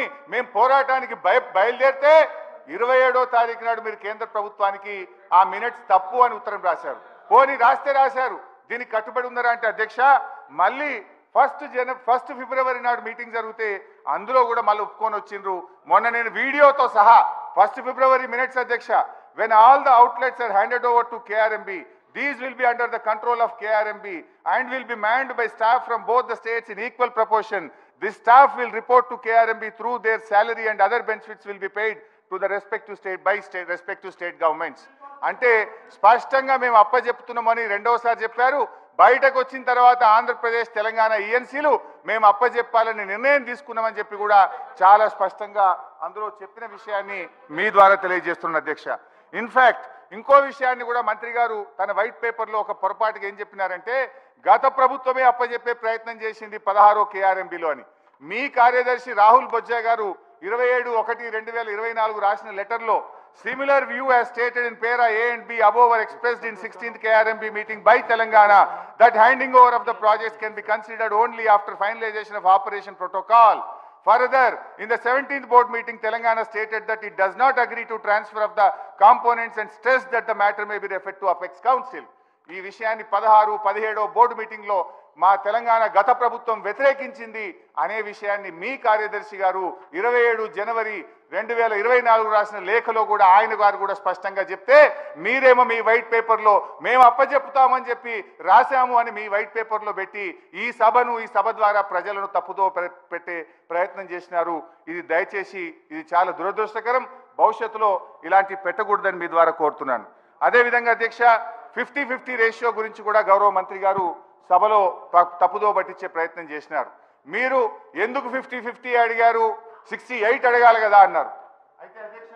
పెట్టుకొని మేము పోరాటానికి బయలుదేరితే 27వ తారీఖు నాడు మీరు కేంద్ర ప్రభుత్వానికి ఆ మినిట్స్ తప్పు అని ఉత్తరం రాశారు. పోనీ రాశారు, దీనికి కట్టుబడి ఉన్నారా అంటే అధ్యక్ష మళ్ళీ ఫస్ట్ ఫిబ్రవరి నాడు మీటింగ్ జరిగితే అందులో కూడా మళ్ళీ ఒప్పుకొని వచ్చిండ్రు. మొన్న నేను వీడియోతో సహా 1 February మినిట్స్ అధ్యక్ష, when all the outlets are handed over to KRMB, these will be under the control of KRMB and will be manned by staff from both the states in equal proportion. This staff will report to KRMB through their salary and other benefits will be paid to the respective state governments. అంటే స్పష్టంగా మేము అప్పచెప్తున్నామని రెండోసారి చెప్పారు. బయటకు వచ్చిన తర్వాత ఆంధ్రప్రదేశ్ తెలంగాణ ఈఎన్సీలు మేము అప్పచెప్పాలని నిర్ణయం తీసుకున్నామని చెప్పి కూడా చాలా స్పష్టంగా అందులో చెప్పిన విషయాన్ని మీ ద్వారా తెలియజేస్తున్న అధ్యక్ష. ఇన్ఫాక్ట్ ఇంకో విషయాన్ని కూడా మంత్రి గారు తన వైట్ పేపర్లో ఒక పొరపాటుగా ఏం చెప్పినారంటే గత ప్రభుత్వమే అప్పచెప్పే ప్రయత్నం చేసింది 16వ KRMBలో అని. మీ కార్యదర్శి రాహుల్ బొజ్జా గారు 27/1/2024 రాసిన లెటర్లో similar view as stated in para A and B above were expressed in 16th KRMB meeting by Telangana that handing over of the projects can be considered only after finalization of operation protocol. Further, in the 17th board meeting, Telangana stated that it does not agree to transfer of the components and stressed that the matter may be referred to Apex Council. ఈ విషయాన్ని 16, 17వ board meeting లో మా తెలంగాణ గత ప్రభుత్వం వ్యతిరేకించింది అనే విషయాన్ని మీ కార్యదర్శి గారు 27 జనవరి 2024 రాసిన లేఖలో కూడా ఆయన గారు కూడా స్పష్టంగా చెప్తే మీరేమో మీ వైట్ పేపర్లో మేము అప్పచెప్పుతామని చెప్పి రాశాము అని మీ వైట్ పేపర్లో పెట్టి ఈ సభ ద్వారా ప్రజలను తప్పుదో పెట్టే ప్రయత్నం చేసినారు. ఇది దయచేసి ఇది చాలా దురదృష్టకరం. భవిష్యత్తులో ఇలాంటి పెట్టకూడదని మీ ద్వారా కోరుతున్నాను. అదేవిధంగా అధ్యక్ష 50-50 రేషియో గురించి కూడా గౌరవ మంత్రి గారు సభలో తప్పుదో పట్టించే ప్రయత్నం చేసినారు. మీరు ఎందుకు 50-50 అడిగారు, 68 అడగాలి కదా అన్నారు. అయితే అధ్యక్ష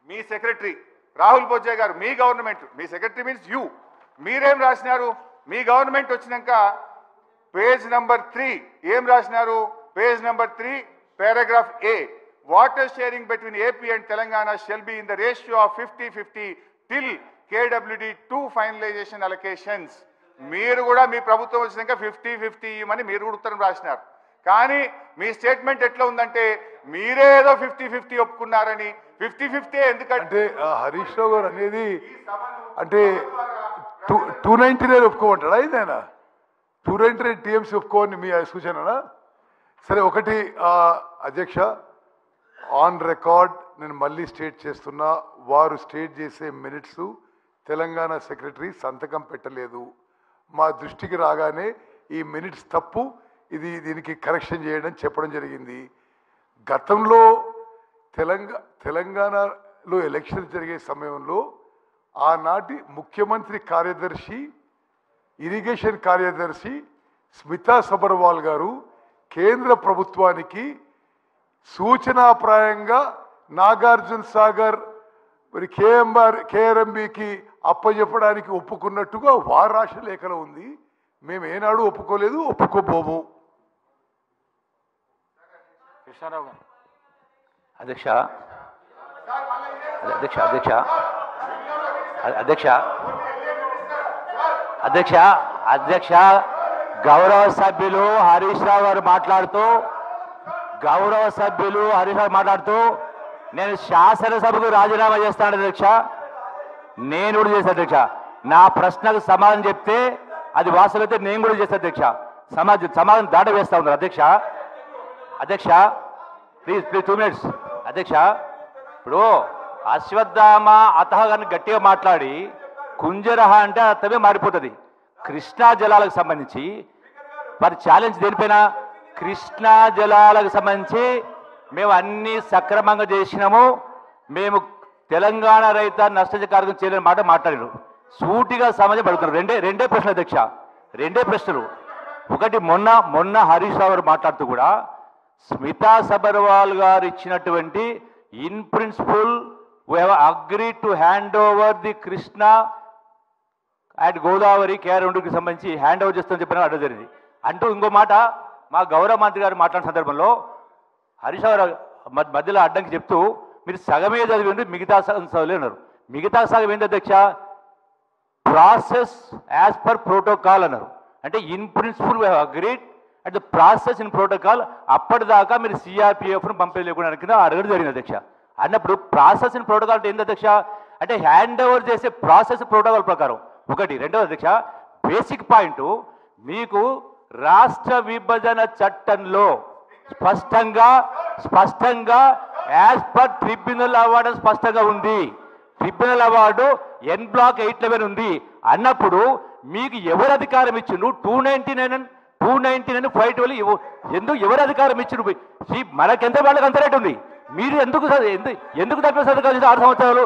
మీ సెక్రటరీ రాహుల్ బొజ్జా గారు మీ గవర్నమెంట్, మీ సెక్రటరీ మీన్స్ యూ, మీరేం రాసినారు? మీ గవర్నమెంట్ వచ్చినాక పేజ్ నంబర్ 3 ఏం రాసినారు? Page number 3 paragraph A, water sharing between AP and Telangana shall be in the ratio of 50-50 till KWD2 finalization allocations. మీరు కూడా మీ ప్రభుత్వం వచ్చినాక 50-50 ఇవ్వమని మీరు కూడా ఉత్తరం రాసినారు. కానీ మీ స్టేట్మెంట్ ఎట్లా ఉందంటే మీరేదో 50-50 ఒప్పుకున్నారని. 50-50 ఎందుకంటే హరీష్ రావు గారు అనేది అంటే 299 ఒప్పుకోమంటాడా? ఇదేనా 299 TMC ఒప్పుకోవని మీ సూచననా? సరే, ఒకటి అధ్యక్ష ఆన్ రికార్డ్ నేను మళ్ళీ స్టేట్ చేస్తున్నా, వారు స్టేట్ చేసే మినిట్స్ తెలంగాణ సెక్రటరీ సంతకం పెట్టలేదు. మా దృష్టికి రాగానే ఈ మినిట్స్ తప్పు, దీనికి కరెక్షన్ చేయడం చెప్పడం జరిగింది. గతంలో తెలంగాణలో ఎలక్షన్ జరిగే సమయంలో ఆనాటి ముఖ్యమంత్రి కార్యదర్శి, ఇరిగేషన్ కార్యదర్శి స్మితా సబర్వాల్ గారు కేంద్ర ప్రభుత్వానికి సూచనాప్రాయంగా నాగార్జున సాగర్ మరి KRMBకి అప్పచెప్పడానికి ఒప్పుకున్నట్టుగా వారు రాసిన లేఖలో ఉంది. మేము ఏనాడు ఒప్పుకోలేదు, ఒప్పుకోబోము. కృష్ణారావు గారు. అధ్యక్ష అధ్యక్ష అధ్యక్ష అధ్యక్ష అధ్యక్ష అధ్యక్ష గౌరవ సభ్యులు హరీష్ రావు గారు మాట్లాడుతూ నేను శాసనసభకు రాజీనామా చేస్తాను అధ్యక్ష. నేను కూడా చేస్తాను అధ్యక్ష. నా ప్రశ్నకు సమాధానం చెప్తే అది వాస్తవైతే నేను కూడా చేస్తాను అధ్యక్ష. సమాధానం దాట వేస్తా ఉన్నారు అధ్యక్ష. అధ్యక్ష ప్లీజ్ 2 minutes అధ్యక్ష. ఇప్పుడు అశ్వత్థామ అతహ గారిని గట్టిగా మాట్లాడి కుంజరహ అంటే అర్థమే మారిపోతుంది. కృష్ణా జలాలకు సంబంధించి మరి ఛాలెంజ్ దేనిపైన? కృష్ణా జలాలకు సంబంధించి మేము అన్ని సక్రమంగా చేసినాము, మేము తెలంగాణ రైతాన్ని నష్టకారకం చేయలేని మాట మాట్లాడారు. సూటిగా సమాజం పడుతున్నారు. రెండే ప్రశ్నలు అధ్యక్ష, రెండే ప్రశ్నలు. ఒకటి మొన్న హరీష్ రావు గారు మాట్లాడుతూ కూడా స్మితా సబర్వాల్ గారు ఇచ్చినటువంటి in principle we have agreed to hand over the Krishna and Godavari KRMBకి సంబంధించి హ్యాండ్ ఓవర్ చేస్తామని చెప్పిన అడ్డం జరిగింది అంటూ ఇంకో మాట మా గౌరవ మంత్రి గారు మాట్లాడిన సందర్భంలో హరీష్ రావు మధ్యలో అడ్డంకి చెప్తూ మీరు సగమే చదివి మిగతా సగం చదివేన్నారు. మిగతా సగం ఏంటి అధ్యక్ష? ప్రాసెస్ యాజ్ పర్ ప్రోటోకాల్ అన్నారు. అంటే in principle we have agreed అంటే ప్రాసెస్ ఇన్ ప్రోటోకాల్ అప్పటిదాకా మీరు సిఆర్పిఎఫ్ను పంపించలేకుండా కింద అడగడం జరిగింది అధ్యక్ష. అన్నప్పుడు ప్రాసెస్ ఇన్ ప్రోటోకాల్ అంటే ఏంది అధ్యక్ష? అంటే హ్యాండ్ ఓవర్ చేసే ప్రాసెస్ ప్రోటోకాల్ ప్రకారం ఒకటి. రెండవది అధ్యక్ష, బేసిక్ పాయింట్ మీకు రాష్ట్ర విభజన చట్టంలో స్పష్టంగా యాజ్ పర్ ట్రిబ్యునల్ అవార్డు స్పష్టంగా ఉంది. ట్రిబ్యునల్ అవార్డు ఎన్ బ్లాక్ 811 ఉంది అన్నప్పుడు మీకు ఎవరు అధికారం ఇచ్చిండు? 299 512 ఎందుకు ఎవరు అధికారం ఇచ్చిండు? మనకెంత వాళ్ళకి అంత రేటు ఉంది. మీరు ఎందుకు తక్కువ సంతకాలు 6 సంవత్సరాలు